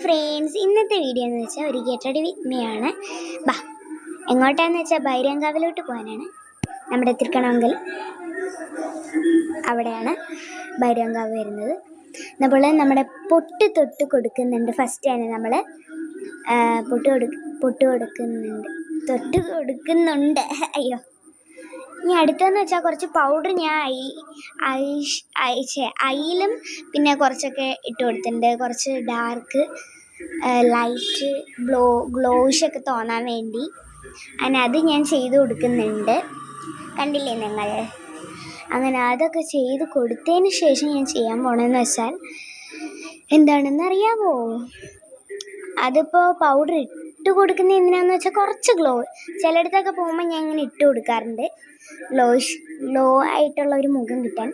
Friends, ഇന്നത്തെ video എന്ന് വെച്ചാൽ ഒരു ഗെറ്റ് റെഡി വിത്ത് മീ ആണ്. ബാ, എങ്ങോട്ടാന്ന് വെച്ചാൽ ബൈരങ്കാവിലോട്ട് പോകാനാണ്. നമ്മുടെ തൃക്കണങ്കൽ അവിടെയാണ് ബൈരങ്കാവ് വരുന്നത്. അപ്പോൾ നമ്മുടെ പൊട്ട് തൊട്ട് കൊടുക്കുന്നുണ്ട്. ഫസ്റ്റ് തന്നെ നമ്മൾ തൊട്ട് കൊടുക്കുന്നുണ്ട്. അയ്യോ, ഇനി അടുത്തെന്ന് വെച്ചാൽ കുറച്ച് പൗഡർ ഞാൻ ഐയിലും പിന്നെ കുറച്ചൊക്കെ ഇട്ട് കൊടുത്തിട്ടുണ്ട്. കുറച്ച് ഡാർക്ക് ലൈറ്റ് ഗ്ലോഷൊക്കെ തോന്നാൻ വേണ്ടി അങ്ങനെ അത് ഞാൻ ചെയ്ത് കൊടുക്കുന്നുണ്ട്. കണ്ടില്ലേ നിങ്ങൾ? അങ്ങനെ അതൊക്കെ ചെയ്ത് കൊടുത്തതിന് ശേഷം ഞാൻ ചെയ്യാൻ പോണെന്ന് വെച്ചാൽ എന്താണെന്ന് അറിയാമോ? അതിപ്പോൾ പൗഡർ ഇട്ട് കൊടുക്കുന്ന എന്തിനാന്ന് വെച്ചാൽ കുറച്ച് ചിലയിടത്തൊക്കെ പോകുമ്പോൾ ഞാൻ ഇങ്ങനെ ഇട്ട് കൊടുക്കാറുണ്ട്, ഗ്ലോ ആയിട്ടുള്ള ഒരു മുഖം കിട്ടാൻ.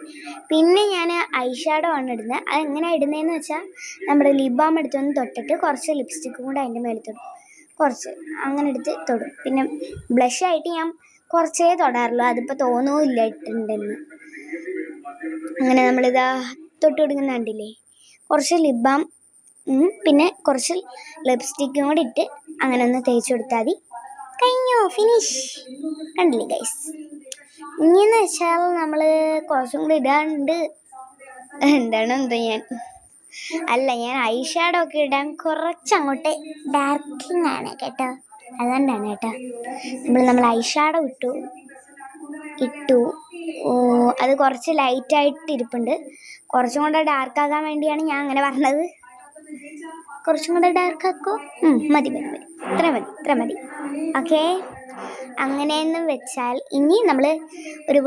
പിന്നെ ഞാൻ ഐ ഷാഡോ ആണ് ഇടുന്നത്. അതെങ്ങനെയാണ് ഇടുന്നതെന്ന് വെച്ചാൽ നമ്മുടെ ലിപ് ബാം എടുത്തൊന്ന് തൊട്ടിട്ട് കുറച്ച് ലിപ്സ്റ്റിക്കും കൂടെ അതിൻ്റെ മേലെ തൊടും, കുറച്ച് അങ്ങനെ എടുത്ത് തൊടും. പിന്നെ ബ്ലഷായിട്ട് ഞാൻ കുറച്ചേ തൊടാറുള്ളൂ, അതിപ്പോൾ തോന്നുമില്ല ഇട്ടിട്ടുണ്ടെന്ന്. അങ്ങനെ നമ്മളിതാ തൊട്ട് കൊടുക്കുന്ന കണ്ടില്ലേ? കുറച്ച് ലിപ് ബാം പിന്നെ കുറച്ച് ലിപ്സ്റ്റിക്കും കൂടി ഇട്ട് അങ്ങനെ ഒന്ന് തേച്ച് കൊടുത്താൽ മതി. കഴിഞ്ഞു, ഫിനിഷ്. കണ്ടില്ലേ ഗൈസ്? ഇനിയെന്ന് വെച്ചാൽ നമ്മൾ കുറച്ചും കൂടി ഇടാണ്ട്. ഞാൻ ഐ ഷാഡോ ഒക്കെ ഇടാൻ കുറച്ചങ്ങോട്ട് ഡാർക്കിങ് ആണ് കേട്ടോ, അതുകൊണ്ടാണ് കേട്ടോ. നമ്മൾ ഐ ഷാഡോ ഇട്ടു. അത് കുറച്ച് ലൈറ്റായിട്ട് ഇരിപ്പുണ്ട്. കുറച്ചും കൂടെ ഡാർക്കാകാൻ വേണ്ടിയാണ് ഞാൻ അങ്ങനെ പറഞ്ഞത്. കുറച്ചും കൂടെ ഡാർക്കാക്കോ? മതി, ഇത്ര മതി. ഓക്കെ, അങ്ങനെയെന്ന് വെച്ചാൽ ഇനി നമ്മൾ ഒരു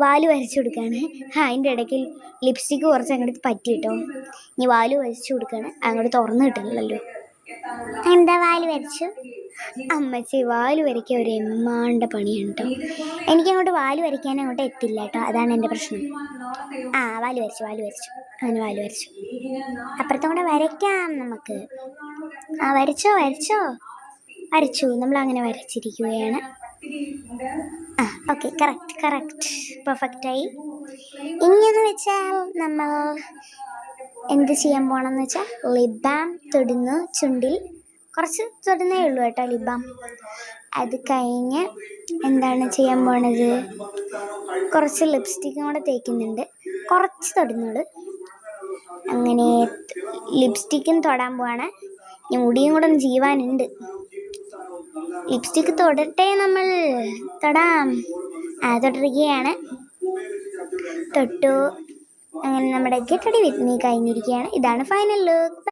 വാല് വരച്ചു കൊടുക്കുകയാണ്. അതിൻ്റെ ഇടയ്ക്ക് ലിപ്സ്റ്റിക്ക് കുറച്ച് അങ്ങോട്ട് പറ്റി കേട്ടോ. ഇനി വാല് വരച്ചു കൊടുക്കുകയാണ്. അങ്ങോട്ട് തുറന്നു കിട്ടുന്നില്ലല്ലോ. എന്താ വാല് വരച്ചു? അമ്മച്ചി വാല് വരയ്ക്കാൻ ഒരു എമ്മാണ്ട പണിയാണ് കേട്ടോ. എനിക്കങ്ങോട്ട് വാല് വരയ്ക്കാൻ അങ്ങോട്ട് എത്തില്ല കേട്ടോ, അതാണ് എൻ്റെ പ്രശ്നം. വാല് വരച്ചു. അങ്ങനെ വാല് വരച്ചു. അപ്പുറത്തും കൂടെ വരയ്ക്കാം നമുക്ക്. വരച്ചു. നമ്മളങ്ങനെ വരച്ചിരിക്കുകയാണ്. Okay, correct, പെർഫെക്റ്റായി. ഇനിയെന്ന് വെച്ചാൽ നമ്മൾ എന്ത് ചെയ്യാൻ പോകണമെന്ന് വെച്ചാൽ ലിപ് ബാം തൊടുന്നു. ചുണ്ടിൽ കുറച്ച് തൊടുന്നേ ഉള്ളൂ കേട്ടോ ലിപ് ബാം. അത് കഴിഞ്ഞ് എന്താണ് ചെയ്യാൻ പോണത്? കുറച്ച് ലിപ്സ്റ്റിക്കും കൂടെ തേക്കുന്നുണ്ട്, കുറച്ച് തൊടുന്നുള്ളൂ. അങ്ങനെ ലിപ്സ്റ്റിക്കും തൊടാൻ പോവാണ്. മുടിയും കൂടെ ഒന്ന് ജീവാനുണ്ട്. ലിപ്സ്റ്റിക്ക് തൊടട്ടെ, നമ്മൾ തൊടാം. തൊട്ടിരിക്കുകയാണ്. തൊട്ടു. അങ്ങനെ നമ്മുടെ ഗെറ്റ് റെഡി വിത്ത് മീ കഴിഞ്ഞിരിക്കുകയാണ്. ഇതാണ് ഫൈനൽ ലുക്ക്.